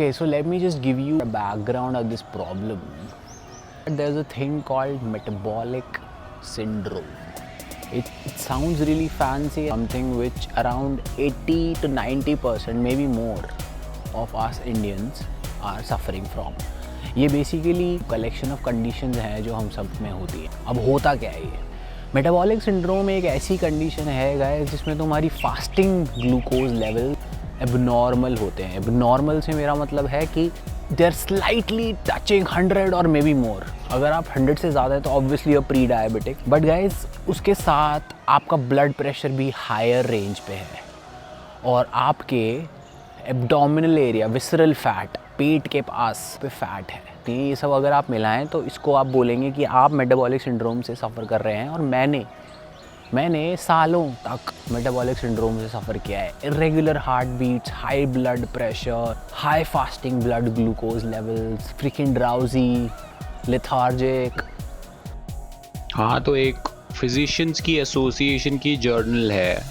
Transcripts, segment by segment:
Okay, so let me just give you a background of this problem. There's a thing called metabolic syndrome. It sounds really fancy, something which around 80 to 90%, maybe more, of us Indians are suffering from. ये basically collection of conditions हैं जो हम सब में होती है. अब होता क्या है ये मेटाबॉलिक सिंड्रोम? एक ऐसी कंडीशन है गाइस जिसमें तुम्हारी फास्टिंग ग्लूकोज लेवल एबनॉर्मल होते हैं. एबनॉर्मल से मेरा मतलब है कि दे आर स्लाइटली टचिंग 100 और मे बी मोर. अगर आप 100 से ज़्यादा है तो ऑब्वियसली आप प्री डायबिटिक. बट गाइस उसके साथ आपका ब्लड प्रेशर भी हायर रेंज पे है और आपके एब्डोमिनल एरिया, विसरल फैट, पेट के पास पे फैट है. तो ये सब अगर आप मिलाएं तो इसको आप बोलेंगे कि आप मेटाबॉलिक सिंड्रोम से सफ़र कर रहे हैं. और मैंने सालों तक मेटाबॉलिक सिंड्रोम से सफ़र किया है. Irregular heart beats, high blood pressure, high fasting blood glucose levels, freaking drowsy, lethargic. हाँ, तो एक फिजिशियंस की एसोसिएशन की जर्नल है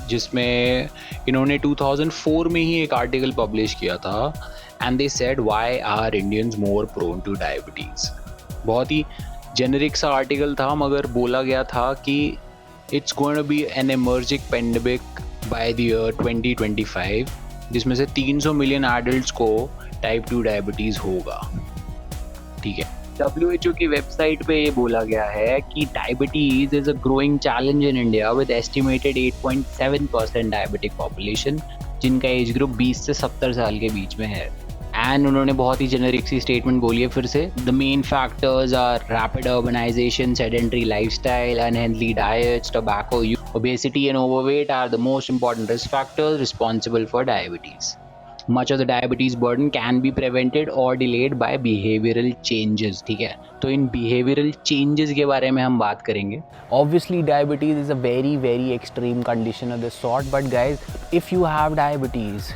जिसमें इन्होंने 2004 में ही एक आर्टिकल पब्लिश किया था and they said why are Indians more prone to diabetes. बहुत ही जेनरिक सा आर्टिकल था मगर बोला गया था कि it's going to be an emerging pandemic by the year 2025 जिसमें से 300 मिलियन एडल्ट्स को टाइप 2 डायबिटीज़ होगा. ठीक है, WHO की वेबसाइट पे ये बोला गया है कि diabetes is a growing challenge in India with estimated 8.7% diabetic population जिनका एज ग्रुप 20 से 70 साल के बीच में है. एंड उन्होंने बहुत ही जेनरिक सी स्टेटमेंट बोली है फिर से. The main factors are rapid urbanisation, sedentary lifestyle, unhealthy diets, tobacco use, obesity and overweight are the most important risk factors responsible for diabetes. Much of the diabetes burden can be prevented or delayed by behavioral changes. ठीक है, तो इन behavioral changes के बारे में हम बात करेंगे. Obviously diabetes is a very very extreme condition of this sort, but guys if you have diabetes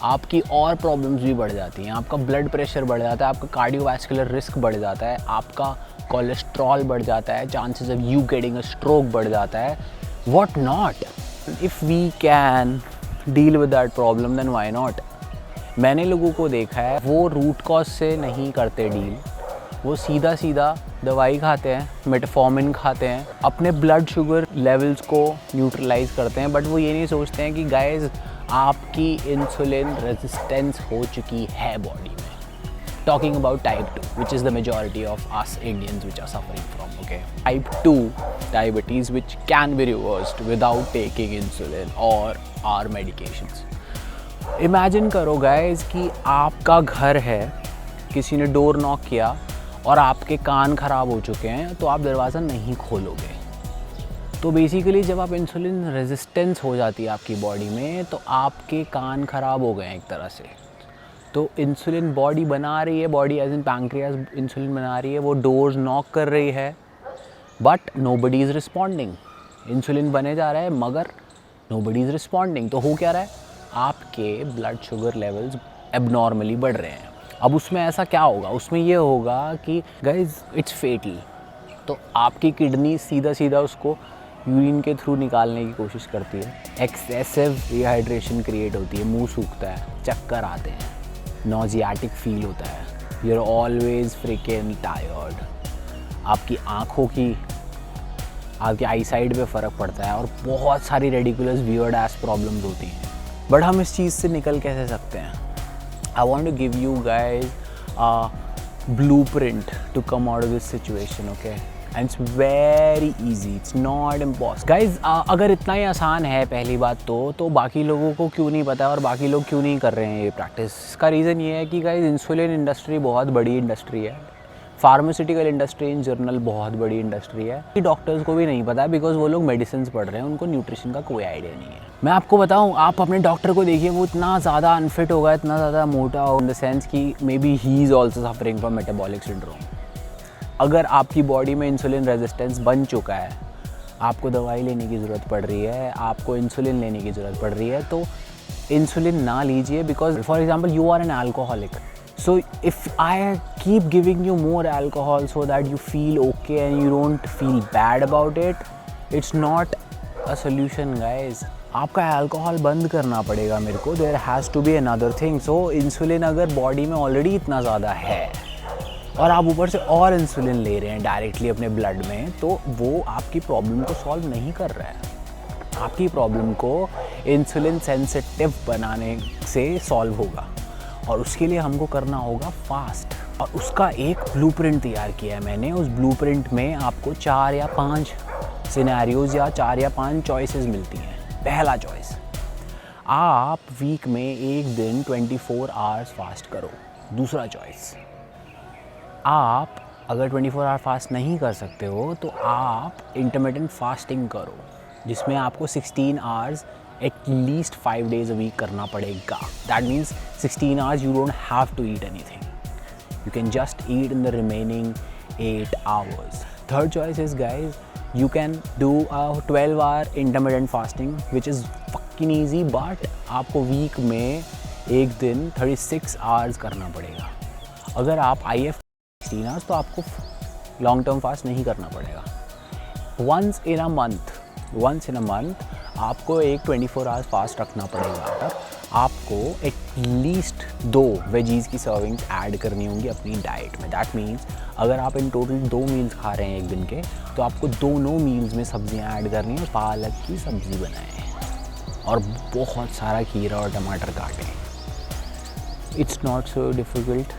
आपकी और प्रॉब्लम्स भी बढ़ जाती हैं. आपका ब्लड प्रेशर बढ़ जाता है, आपका कार्डियोवैस्कुलर रिस्क बढ़ जाता है, आपका कोलेस्ट्रॉल बढ़ जाता है, chances of you getting a stroke बढ़ जाता है. What not. If we can deal with that problem then why not. मैंने लोगों को देखा है वो रूट कॉज से नहीं करते डील. वो सीधा दवाई खाते हैं, मेटफॉर्मिन खाते हैं, अपने ब्लड शुगर लेवल्स को न्यूट्रलाइज करते हैं. बट वो ये नहीं सोचते हैं कि गाइज आपकी इंसुलिन रेजिस्टेंस हो चुकी है बॉडी में. Talking about type 2 which is the majority of us Indians which are suffering from. Okay, type 2 diabetes which can be reversed without taking insulin or our medications. Imagine करो guys कि आपका घर है, किसी ने डोर नॉक किया और आपके कान ख़राब हो चुके हैं तो आप दरवाज़ा नहीं खोलोगे. तो बेसिकली जब आप इंसुलिन रेजिस्टेंस हो जाती है आपकी बॉडी में तो आपके कान ख़राब हो गए हैं एक तरह से. तो इंसुलिन बॉडी बना रही है, body as in pancreas insulin बना रही है, वो डोर्स नॉक कर रही है but nobody is responding. Insulin बने जा रहा है मगर नोबडी इज़ रिस्पॉन्डिंग. तो हो क्या रहा है, आपके ब्लड शुगर लेवल्स एबनॉर्मली बढ़ रहे हैं. अब उसमें ऐसा क्या होगा, उसमें ये होगा कि गाइज इट्स फेटल. तो आपकी किडनी सीधा उसको यूरिन के थ्रू निकालने की कोशिश करती है. एक्सेसिव डिहाइड्रेशन क्रिएट होती है, मुंह सूखता है, चक्कर आते हैं, नॉजियाटिक फील होता है, you are always freaking tired. आपकी आँखों की, आपकी आई साइड पे फ़र्क पड़ता है और बहुत सारी रेडिकुलस वियर्ड एस प्रॉब्लम्स होती हैं. बट हम इस चीज़ से निकल कैसे सकते हैं? I want to give you guys a blueprint to come out of this situation. Okay, and it's very easy, it's not impossible. Guys अगर इतना ही आसान है पहली बात तो बाकी लोगों को क्यों नहीं पता और बाकी लोग क्यों नहीं कर रहे हैं ये प्रैक्टिस? इसका रीज़न ये है कि गाइज इंसुलिन इंडस्ट्री बहुत बड़ी इंडस्ट्री है. फार्मास्यूटिकल इंडस्ट्री इन जनरल बहुत बड़ी इंडस्ट्री है. डॉक्टर्स को भी नहीं पता है बिकॉज वो लोग मेडिसिन पढ़ रहे हैं, उनको न्यूट्रिशन का कोई आइडिया नहीं है. मैं आपको बताऊं, आप अपने डॉक्टर को देखिए, वो इतना ज़्यादा अनफिट होगा, इतना ज़्यादा मोटा हो, इन द सेंस कि may be he is also suffering from metabolic syndrome. अगर आपकी बॉडी में इंसुलिन रेजिस्टेंस बन चुका है, आपको दवाई लेने की ज़रूरत पड़ रही है, आपको इंसुलिन लेने की ज़रूरत पड़ रही है, तो इंसुलिन ना लीजिए. Because for example you are an alcoholic. So if I keep giving you more alcohol so that you feel okay and you don't feel bad about it, it's not a solution guys. आपका alcohol बंद करना पड़ेगा मेरे को, there has to be another thing. So insulin अगर body में already इतना ज़्यादा है और आप ऊपर से और इंसुलिन ले रहे हैं डायरेक्टली अपने ब्लड में, तो वो आपकी प्रॉब्लम को सॉल्व नहीं कर रहा है। आपकी प्रॉब्लम को इंसुलिन सेंसिटिव बनाने से सॉल्व होगा, और उसके लिए हमको करना होगा फास्ट। और उसका एक ब्लूप्रिंट तैयार किया है मैंने। उस ब्लूप्रिंट में आपको 4 या 5 सिनेरियोज़ या 4 या 5 चॉइसेस मिलती हैं। पहला चॉइस, आप वीक में एक दिन 24 आवर्स फास्ट करो। दूसरा चॉइस, आप अगर 24 आवर फास्ट नहीं कर सकते हो तो आप इंटरमिटेंट फास्टिंग करो, जिसमें आपको 16 hours at least 5 days a week करना पड़ेगा। That means 16 hours you don't have to eat anything, you can just eat in the remaining 8 hours. Third choice is, guys, you can do a 12-hour intermittent fasting, which is fucking easy, but आपको week में एक दिन 36 hours करना पड़ेगा। अगर आप IF 16 hours तो आपको लॉन्ग टर्म फास्ट नहीं करना पड़ेगा। once in a month आपको एक 24 आवर्स फास्ट रखना पड़ेगा, और आपको एटलीस्ट 2 वेजीज़ की सर्विंग्स ऐड करनी होंगी अपनी डाइट में। दैट मीन्स अगर आप इन टोटल 2 मील्स खा रहे हैं एक दिन के, तो आपको दोनों मील्स में सब्जियां ऐड करनी है। पालक की सब्ज़ी बनाएं और बहुत सारा खीरा और टमाटर काटें। It's not so difficult.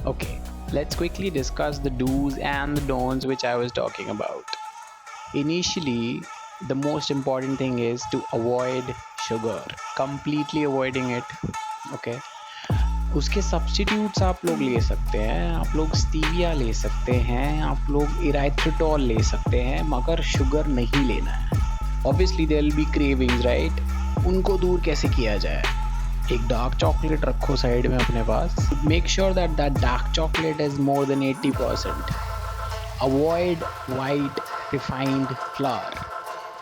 Okay, let's quickly discuss the do's and the don'ts which I was talking about. Initially, the most important thing is to avoid sugar, completely avoiding it. Okay, उसके substitutes आप लोग ले सकते हैं, आप लोग stevia ले सकते हैं, आप लोग इराइथ्रिटॉल ले सकते हैं, मगर शुगर नहीं लेना है। Obviously there will be cravings, right? उनको दूर कैसे किया जाए? एक डार्क चॉकलेट रखो साइड में अपने पास। Make sure that dark chocolate is more than 80%। Avoid white refined flour.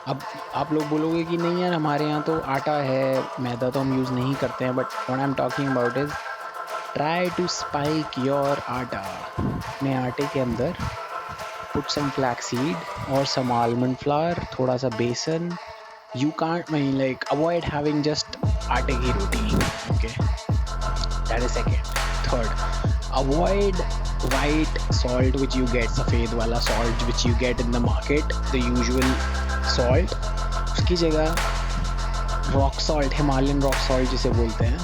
अब आप लोग बोलोगे कि नहीं यार हमारे यहाँ तो आटा है, मैदा तो हम यूज़ नहीं करते हैं, but what I am talking about is try to spike your atta. अपने आटे के अंदर पुट सम फ्लैक्स सीड और सम आलमंड फ्लावर, थोड़ा सा बेसन। You can't, I mean, like, avoid having just आटे की रोटी. Okay, that is second. Third, avoid white salt which you get, सफ़ेद वाला salt which you get in the market, the usual salt. उसकी जगह rock salt, Himalayan rock salt जिसे बोलते हैं,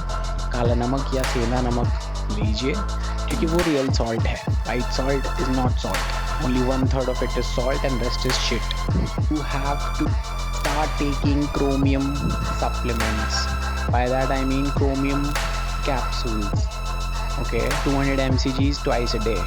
काला नमक या सेंधा नमक लीजिए, क्योंकि वो real salt है. White salt is not salt. Only 1/3 of it is salt and rest is shit. You have to start taking chromium supplements. By that I mean chromium capsules. Okay, 200 mcgs twice a day.